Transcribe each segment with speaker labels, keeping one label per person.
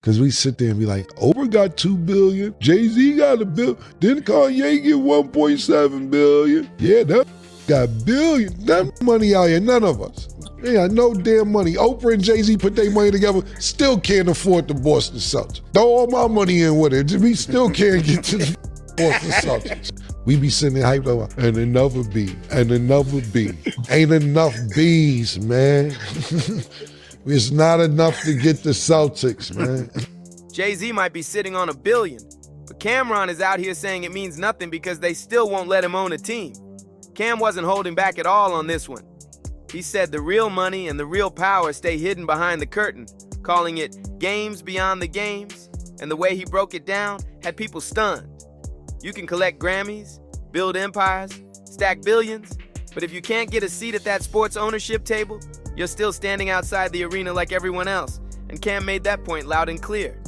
Speaker 1: Because we sit there and be like, Oprah got $2 billion, Jay-Z got $1 billion, didn't Kanye get $1.7 billion? Yeah, that got billions. That money out here, none of us. They got no damn money. Oprah and Jay-Z put their money together, still can't afford the Boston Celtics. Throw all my money in with it. We still can't get to the Boston Celtics. We be sitting there hyped over, and another B, and another B. Ain't enough B's, man. It's not enough to get the Celtics, man.
Speaker 2: Jay-Z might be sitting on $1 billion, but Cameron is out here saying it means nothing because they still won't let him own a team. Cam wasn't holding back at all on this one. He said the real money and the real power stay hidden behind the curtain, calling it games beyond the games, and the way he broke it down had people stunned. You can collect Grammys, build empires, stack billions, but if you can't get a seat at that sports ownership table, you're still standing outside the arena like everyone else, and Cam made that point loud and clear.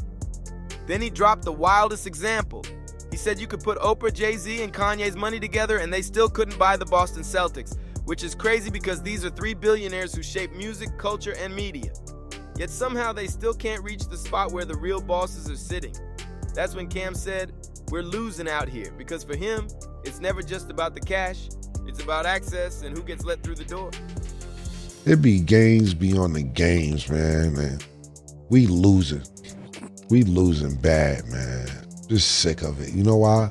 Speaker 2: Then he dropped the wildest example. He said you could put Oprah, Jay-Z, and Kanye's money together and they still couldn't buy the Boston Celtics, which is crazy because these are three billionaires who shape music, culture, and media. Yet somehow they still can't reach the spot where the real bosses are sitting. That's when Cam said, "We're losing out here," because for him, it's never just about the cash, it's about access and who gets let through the door.
Speaker 1: It be games beyond the games, man. We losing. We losing bad, man. Just sick of it. You know why?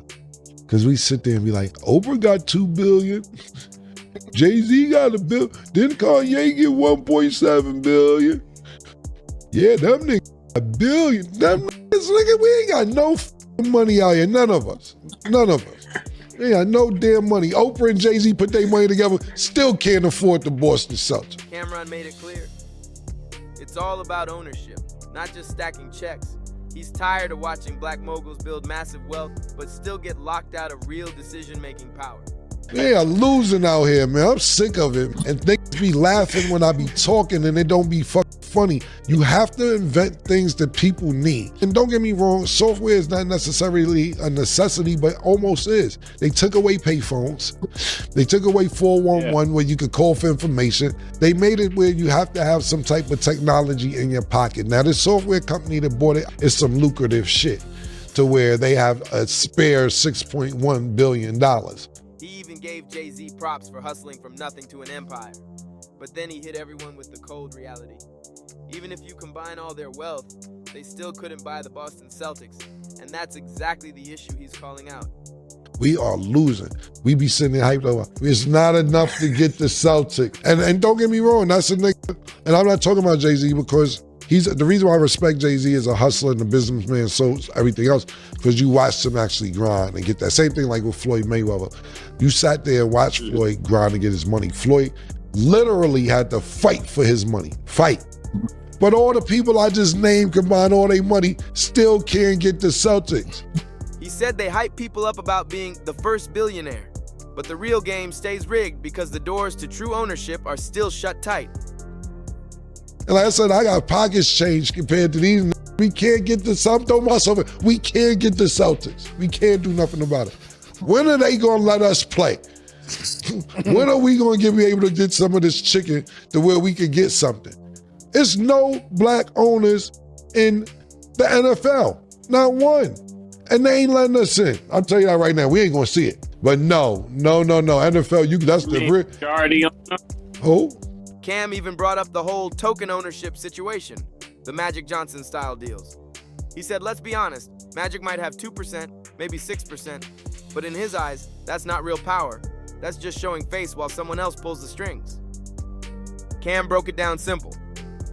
Speaker 1: Because we sit there and be like, Oprah got $2 billion. Jay-Z got $1 billion. Didn't Kanye get $1.7 billion? Yeah, them niggas got $1 billion. Them niggas, nigga, we ain't got no money out here. None of us. None of us. They got no damn money. Oprah and Jay-Z put their money together, still can't afford the Boston Celtics.
Speaker 2: Cameron made it clear. It's all about ownership, not just stacking checks. He's tired of watching black moguls build massive wealth, but still get locked out of real decision-making power.
Speaker 1: They are losing out here, man. I'm sick of it. And they be laughing when I be talking and it don't be fucking funny. You have to invent things that people need. And don't get me wrong, software is not necessarily a necessity, but almost is. They took away payphones. They took away 411 where you could call for information. They made it where you have to have some type of technology in your pocket. Now, this software company that bought it is some lucrative shit to where they have a spare $6.1 billion.
Speaker 2: He even gave Jay-Z props for hustling from nothing to an empire. But then he hit everyone with the cold reality. Even if you combine all their wealth, they still couldn't buy the Boston Celtics. And that's exactly the issue he's calling out.
Speaker 1: We are losing. We be sitting there hyped over. It's not enough to get the Celtics. And don't get me wrong, that's a nigga. And I'm not talking about Jay-Z because he's the reason why I respect Jay-Z as a hustler and a businessman, so everything else, because you watched him actually grind and get that. Same thing like with Floyd Mayweather. You sat there and watched Floyd grind and get his money. Floyd literally had to fight for his money. Fight. But all the people I just named combine all their money, still can't get the Celtics.
Speaker 2: He said they hype people up about being the first billionaire, but the real game stays rigged because the doors to true ownership are still shut tight.
Speaker 1: And like I said, I got pockets changed compared to these. We can't get the Celtics. Don't mess over. We can't get the Celtics. We can't do nothing about it. When are they gonna let us play? When are we gonna be able to get some of this chicken to where we can get something? It's no black owners in the NFL, not one. And they ain't letting us in. I'll tell you that right now, we ain't gonna see it. But no. NFL, that's the
Speaker 3: majority owner.
Speaker 1: Who?
Speaker 2: Cam even brought up the whole token ownership situation, the Magic Johnson style deals. He said, let's be honest, Magic might have 2%, maybe 6%, but in his eyes, that's not real power. That's just showing face while someone else pulls the strings. Cam broke it down simple.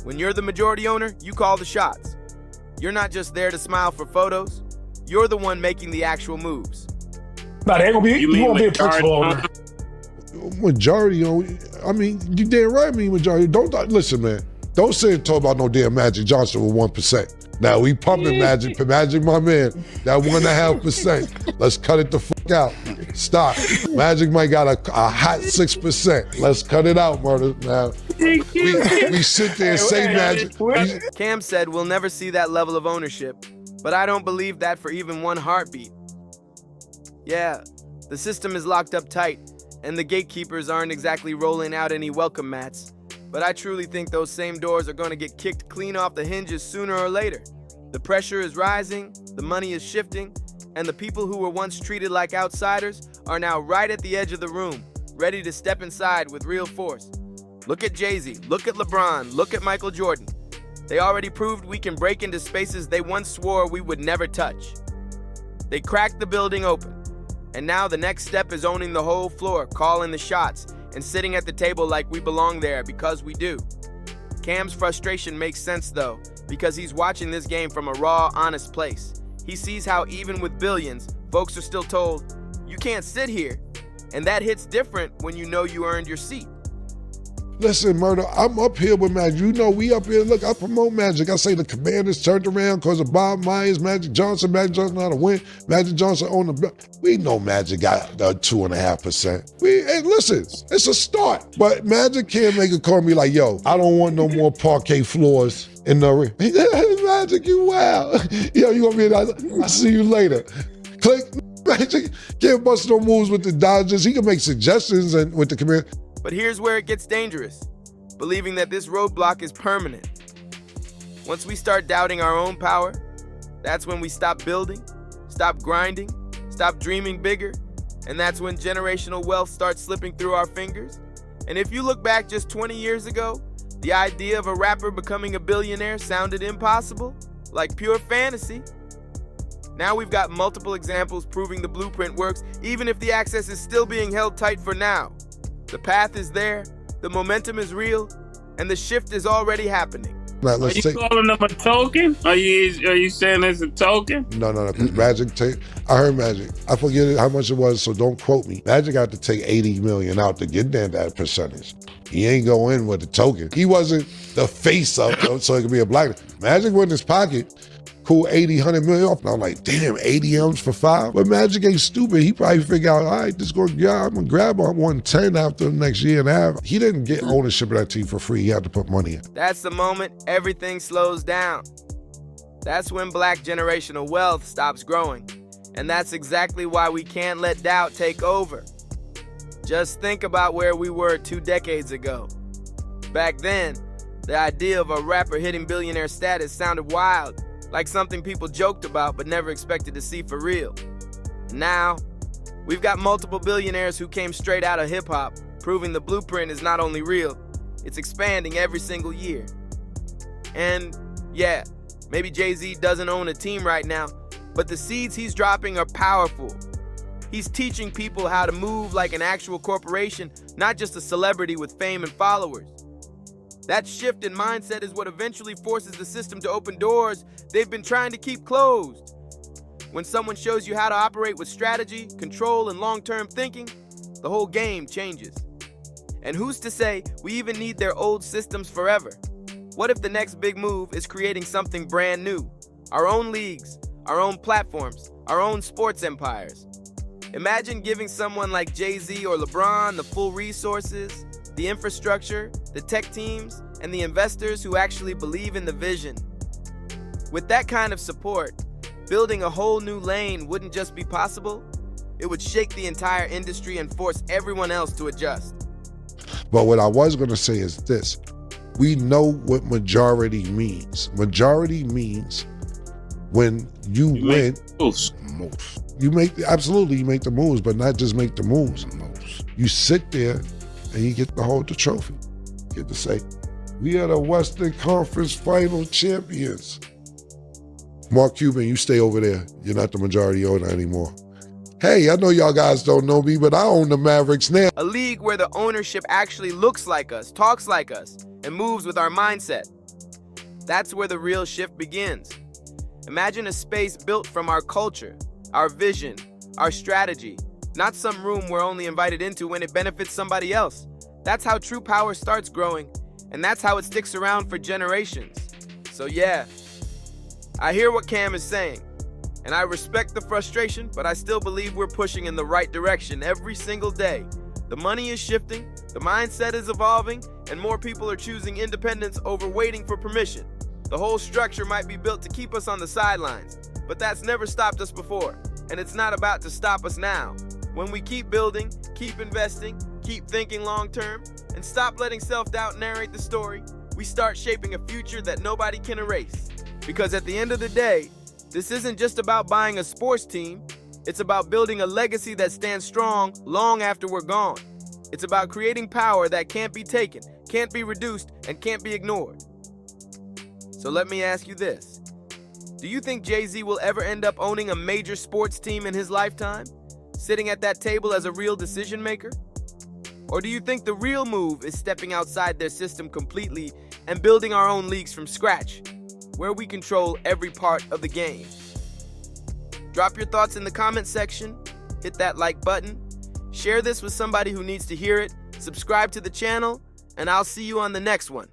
Speaker 2: When you're the majority owner, you call the shots. You're not just there to smile for photos. You're the one making the actual moves.
Speaker 4: No, they ain't gonna be. You won't be a principal owner.
Speaker 1: Majority owner. I mean, you damn right. I mean, majority. Don't listen, man. Don't say and talk about no damn Magic Johnson with 1%. Now we pumping Magic, my man. That 1.5%. Let's cut it the fuck out. Stop. Magic might got a hot 6%. Let's cut it out, murder. Now we sit there and say Magic.
Speaker 2: Cam said we'll never see that level of ownership, but I don't believe that for even one heartbeat. Yeah, the system is locked up tight, and the gatekeepers aren't exactly rolling out any welcome mats. But I truly think those same doors are going to get kicked clean off the hinges sooner or later. The pressure is rising, the money is shifting, and the people who were once treated like outsiders are now right at the edge of the room, ready to step inside with real force. Look at Jay-Z, look at LeBron, look at Michael Jordan. They already proved we can break into spaces they once swore we would never touch. They cracked the building open, and now the next step is owning the whole floor, calling the shots, and sitting at the table like we belong there because we do. Cam's frustration makes sense though, because he's watching this game from a raw, honest place. He sees how even with billions, folks are still told, you can't sit here. And that hits different when you know you earned your seat.
Speaker 1: Listen, Murder, I'm up here with Magic. You know we up here. Look, I promote Magic. I say the Commanders turned around because of Bob Myers, Magic Johnson know how to win. Magic Johnson on the... We know Magic got 2.5%. Hey, listen, it's a start. But Magic can't make a call and be like, yo, I don't want no more parquet floors in the ring. Magic, you wow. Yo, you gonna be in, I'll see you later. Click. Magic can't bust no moves with the Dodgers. He can make suggestions and with the Commanders.
Speaker 2: But here's where it gets dangerous, believing that this roadblock is permanent. Once we start doubting our own power, that's when we stop building, stop grinding, stop dreaming bigger, and that's when generational wealth starts slipping through our fingers. And if you look back just 20 years ago, the idea of a rapper becoming a billionaire sounded impossible, like pure fantasy. Now we've got multiple examples proving the blueprint works, even if the access is still being held tight for now. The path is there, the momentum is real, and the shift is already happening.
Speaker 1: Now,
Speaker 3: Are you calling them a token? Are you saying it's a token?
Speaker 1: No. Magic I heard Magic. I forget how much it was, so don't quote me. Magic got to take 80 million out to get that percentage. He ain't go in with a token. He wasn't the face of it, so it could be a black. Magic went in his pocket. Cool, 80, 100 million off. And I'm like, damn, 80 M's for 5? But Magic ain't stupid. He probably figured out, all right, I'm gonna grab him 110 after the next year and a half. He didn't get ownership of that team for free. He had to put money in.
Speaker 2: That's the moment everything slows down. That's when black generational wealth stops growing. And that's exactly why we can't let doubt take over. Just think about where we were 2 decades ago. Back then, the idea of a rapper hitting billionaire status sounded wild, like something people joked about but never expected to see for real. Now, we've got multiple billionaires who came straight out of hip-hop, proving the blueprint is not only real, it's expanding every single year. And yeah, maybe Jay-Z doesn't own a team right now, but the seeds he's dropping are powerful. He's teaching people how to move like an actual corporation, not just a celebrity with fame and followers. That shift in mindset is what eventually forces the system to open doors they've been trying to keep closed. When someone shows you how to operate with strategy, control, and long-term thinking, the whole game changes. And who's to say we even need their old systems forever? What if the next big move is creating something brand new? Our own leagues, our own platforms, our own sports empires. Imagine giving someone like Jay-Z or LeBron the full resources, the infrastructure, the tech teams, and the investors who actually believe in the vision. With that kind of support, building a whole new lane wouldn't just be possible, it would shake the entire industry and force everyone else to adjust.
Speaker 1: But what I was gonna say is this. We know what majority means. Majority means when you win,
Speaker 3: Most.
Speaker 1: you make the moves, but not just make the moves. You sit there and you get to hold the trophy. You get to say, we are the Western Conference Final Champions. Mark Cuban, you stay over there. You're not the majority owner anymore. Hey, I know y'all guys don't know me, but I own the Mavericks now.
Speaker 2: A league where the ownership actually looks like us, talks like us, and moves with our mindset. That's where the real shift begins. Imagine a space built from our culture, our vision, our strategy, not some room we're only invited into when it benefits somebody else. That's how true power starts growing, and that's how it sticks around for generations. So yeah, I hear what Cam is saying, and I respect the frustration, but I still believe we're pushing in the right direction every single day. The money is shifting, the mindset is evolving, and more people are choosing independence over waiting for permission. The whole structure might be built to keep us on the sidelines, but that's never stopped us before, and it's not about to stop us now. When we keep building, keep investing, keep thinking long-term, and stop letting self-doubt narrate the story, we start shaping a future that nobody can erase. Because at the end of the day, this isn't just about buying a sports team. It's about building a legacy that stands strong long after we're gone. It's about creating power that can't be taken, can't be reduced, and can't be ignored. So let me ask you this. Do you think Jay-Z will ever end up owning a major sports team in his lifetime? Sitting at that table as a real decision maker? Or do you think the real move is stepping outside their system completely and building our own leagues from scratch, where we control every part of the game? Drop your thoughts in the comment section, hit that like button, share this with somebody who needs to hear it, subscribe to the channel, and I'll see you on the next one.